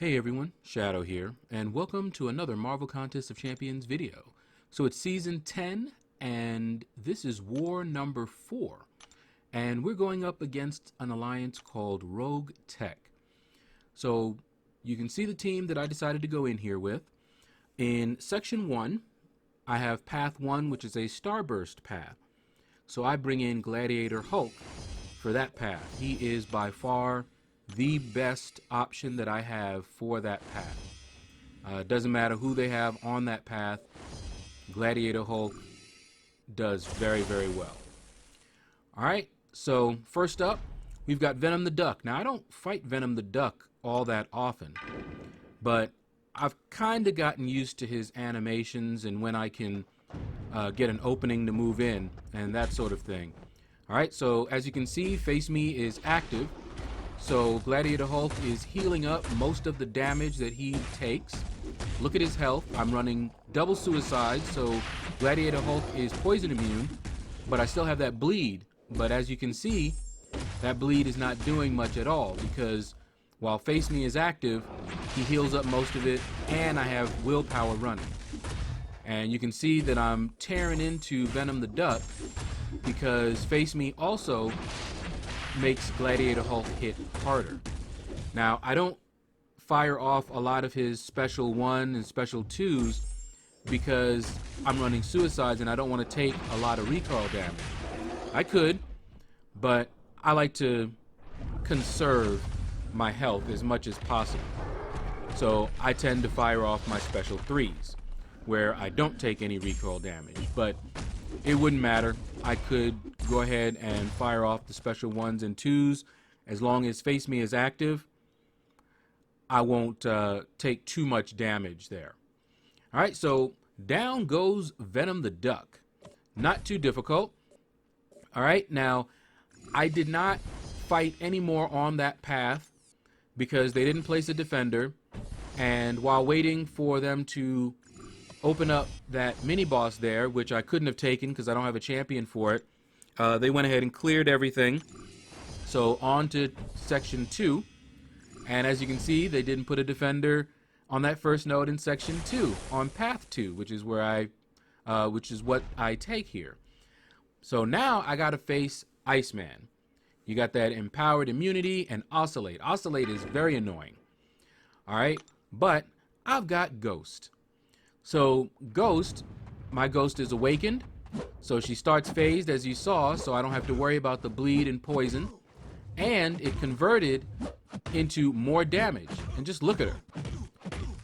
Hey everyone, Shaedow here, and welcome to another Marvel Contest of Champions video. So it's Season 10, and this is War number 4. And we're going up against an alliance called Rogue Tech. So you can see the team that I decided to go in here with. In Section 1, I have Path 1, which is a Starburst path. So I bring in Gladiator Hulk for that path. He is by far the best option that I have for that path. It doesn't matter who they have on that path, Gladiator Hulk does very, very well. Alright, so first up, we've got Venom the Duck. Now, I don't fight Venom the Duck all that often, but I've kind of gotten used to his animations and when I can get an opening to move in and that sort of thing. Alright, so as you can see, Face Me is active. So Gladiator Hulk is healing up most of the damage that he takes. Look at his health. I'm running double suicide, so Gladiator Hulk is poison immune, but I still have that bleed. But as you can see, that bleed is not doing much at all because while Face Me is active, he heals up most of it, and I have willpower running. And you can see that I'm tearing into Venom the Duck because Face Me also makes Gladiator Hulk hit harder. Now, I don't fire off a lot of his Special 1 and Special 2s because I'm running suicides and I don't want to take a lot of recoil damage. I could, but I like to conserve my health as much as possible. So I tend to fire off my Special 3s, where I don't take any recoil damage. But it wouldn't matter. I could go ahead and fire off the Special 1s and 2s. As long as Face Me is active, I won't take too much damage there. Alright, so down goes Venom the Duck. Not too difficult. Alright, now, I did not fight any more on that path because they didn't place a defender. And while waiting for them to open up that mini-boss there, which I couldn't have taken because I don't have a champion for it, they went ahead and cleared everything. So on to Section 2. And as you can see, they didn't put a defender on that first node in Section 2, on Path 2, which is where which is what I take here. So now I gotta face Iceman. You got that empowered immunity and Oscillate. Oscillate is very annoying. Alright, but I've got Ghost. So Ghost, my Ghost is awakened, so she starts phased as you saw, so I don't have to worry about the bleed and poison, and it converted into more damage. And just look at her.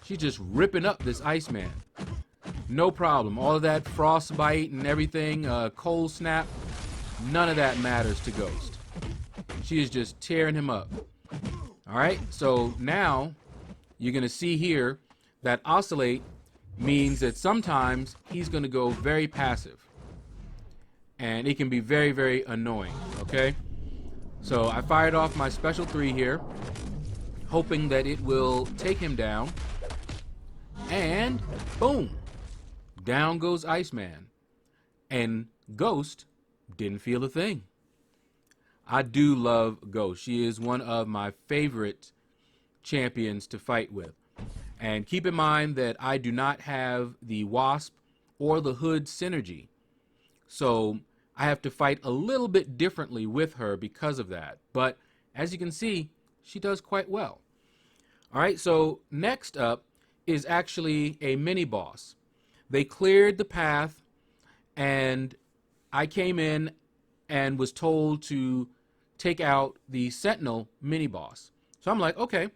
She's just ripping up this Iceman. No problem. All of that frostbite and everything, cold snap, none of that matters to Ghost. She is just tearing him up. Alright, so now you're going to see here that Oscillate means that sometimes he's going to go very passive. And it can be very, very annoying, okay? So I fired off my Special 3 here, hoping that it will take him down. And boom! Down goes Iceman. And Ghost didn't feel a thing. I do love Ghost. She is one of my favorite champions to fight with. And keep in mind that I do not have the Wasp or the Hood synergy. So I have to fight a little bit differently with her because of that. But as you can see, she does quite well. Alright, so next up is actually a mini-boss. They cleared the path and I came in and was told to take out the Sentinel mini-boss. So I'm like, okay,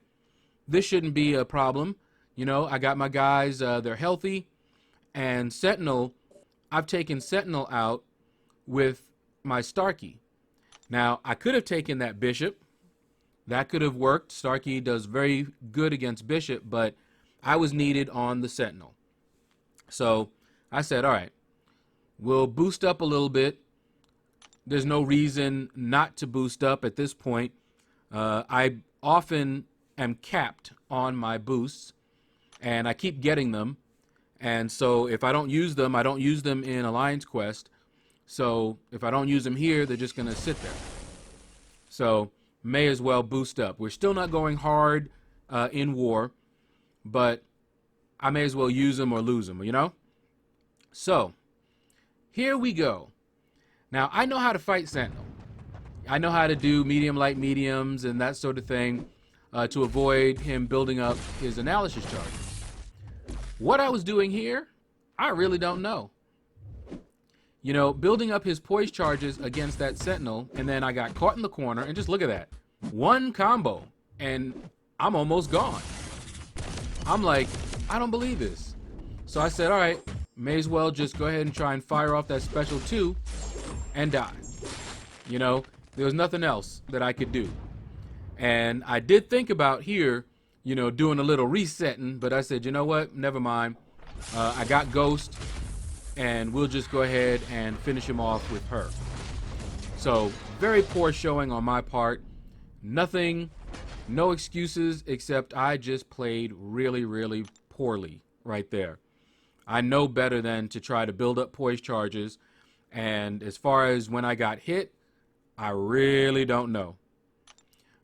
this shouldn't be a problem. You know, I got my guys, they're healthy, and Sentinel, I've taken Sentinel out with my Starkey. Now, I could have taken that Bishop. That could have worked. Starkey does very good against Bishop, but I was needed on the Sentinel. So I said, all right, we'll boost up a little bit. There's no reason not to boost up at this point. I often am capped on my boosts, and I keep getting them. And so if I don't use them, I don't use them in Alliance Quest. So if I don't use them here, they're just going to sit there. So may as well boost up. We're still not going hard in war. but I may as well use them or lose them, you know? So, here we go. Now, I know how to fight Sentinel. I know how to do medium light mediums and that sort of thing to avoid him building up his analysis charges. What I was doing here, I really don't know. You know, building up his poise charges against that Sentinel, and then I got caught in the corner, and just look at that. One combo, and I'm almost gone. I'm like, I don't believe this. So I said, all right, may as well just go ahead and try and fire off that special 2 and die. You know, there was nothing else that I could do. And I did think about here, you know, doing a little resetting, but I said, you know what, never mind. I got Ghost, and we'll just go ahead and finish him off with her. So, very poor showing on my part. Nothing, no excuses, except I just played really, really poorly right there. I know better than to try to build up poise charges, and as far as when I got hit, I really don't know.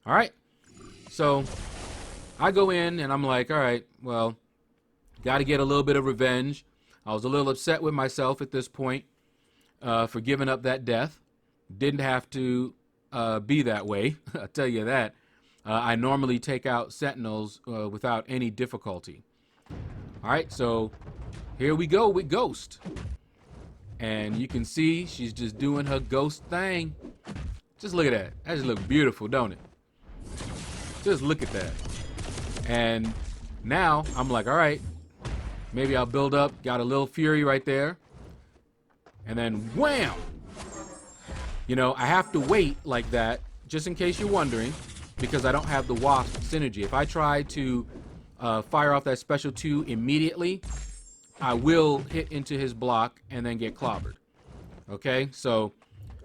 All right, so I go in and I'm like, all right, well, got to get a little bit of revenge. I was a little upset with myself at this point for giving up that death. Didn't have to be that way, I'll tell you that. I normally take out Sentinels without any difficulty. All right, so here we go with Ghost. And you can see she's just doing her Ghost thing. Just look at that. That just looks beautiful, don't it? Just look at that. And now I'm like, all right, maybe I'll build up. Got a little Fury right there. And then wham! You know, I have to wait like that, just in case you're wondering, because I don't have the Wasp synergy. If I try to fire off that special 2 immediately, I will hit into his block and then get clobbered. Okay, so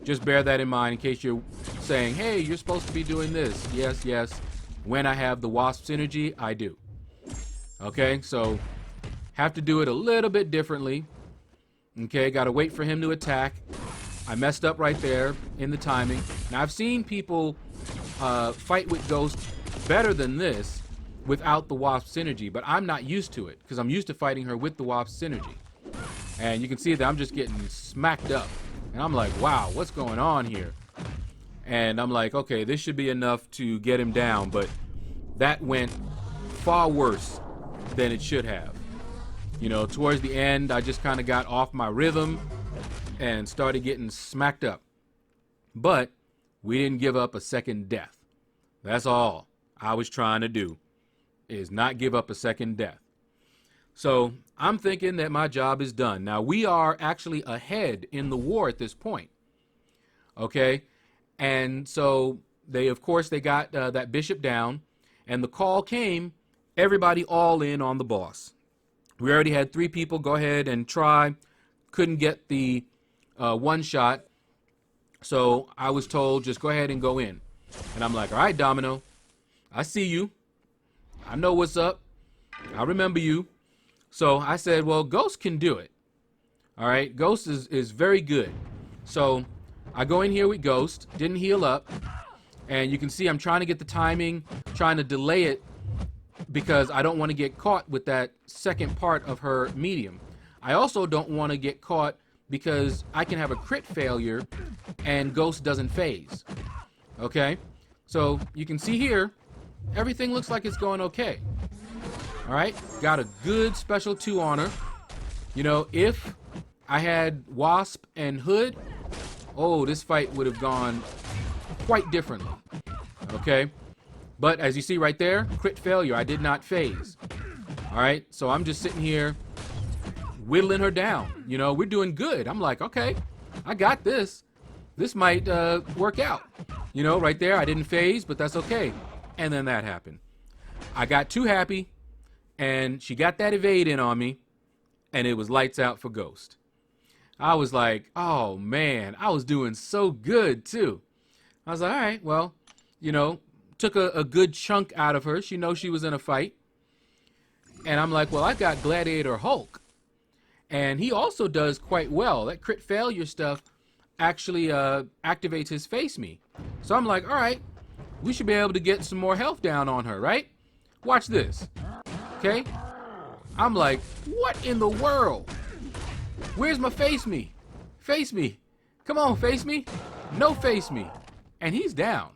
just bear that in mind in case you're saying, hey, you're supposed to be doing this. Yes, yes. When I have the Wasp synergy, I do. Okay, so have to do it a little bit differently. Okay, got to wait for him to attack. I messed up right there in the timing. Now, I've seen people fight with Ghost better than this without the Wasp synergy, but I'm not used to it because I'm used to fighting her with the Wasp synergy. And you can see that I'm just getting smacked up. And I'm like, wow, what's going on here? And I'm like, okay, this should be enough to get him down, but that went far worse than it should have. You know, towards the end, I just kind of got off my rhythm and started getting smacked up. But we didn't give up a second death. That's all I was trying to do, is not give up a second death. So I'm thinking that my job is done. Now, we are actually ahead in the war at this point. Okay? And so they, of course, they got that bishop down, and the call came, everybody all in on the boss. We already had 3 people go ahead and try, couldn't get the one shot, so I was told just go ahead and go in. And I'm like, all right, Domino, I see you. I know what's up. I remember you. So I said, well, Ghost can do it. All right, Ghost is very good. So I go in here with Ghost, didn't heal up, and you can see I'm trying to get the timing, trying to delay it because I don't want to get caught with that second part of her medium. I also don't want to get caught because I can have a crit failure and Ghost doesn't phase. Okay, so you can see here, everything looks like it's going okay. All right, got a good special 2 on her. You know, if I had Wasp and Hood, oh, this fight would have gone quite differently. Okay, but as you see right there, crit failure, I did not phase. All right, so I'm just sitting here whittling her down. You know, we're doing good. I'm like, okay, I got this. This might work out. You know, right there, I didn't phase, but that's okay. And then that happened. I got too happy, and she got that evade in on me, and it was lights out for Ghost. I was like, oh man, I was doing so good too. I was like, all right, well, you know, took a good chunk out of her. She knows she was in a fight. And I'm like, well, I got Gladiator Hulk. And he also does quite well. That crit failure stuff actually activates his face me. So I'm like, all right, we should be able to get some more health down on her, right? Watch this. Okay? I'm like, what in the world? Where's my face me? Face me. Come on, face me. No face me. And he's down.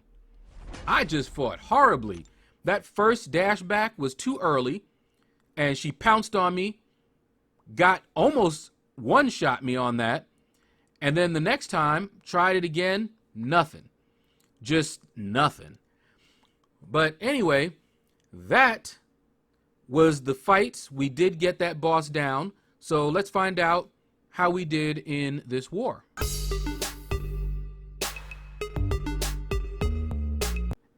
I just fought horribly. That first dash back was too early, and she pounced on me, got almost one-shot me on that, and then the next time, tried it again, nothing. Just nothing. But anyway, that was the fights. We did get that boss down, so let's find out how we did in this war.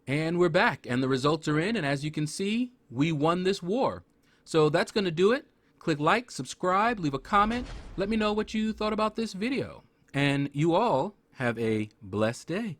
And we're back, and the results are in, and as you can see, we won this war. So that's going to do it. Click like, subscribe, leave a comment. Let me know what you thought about this video. And you all have a blessed day.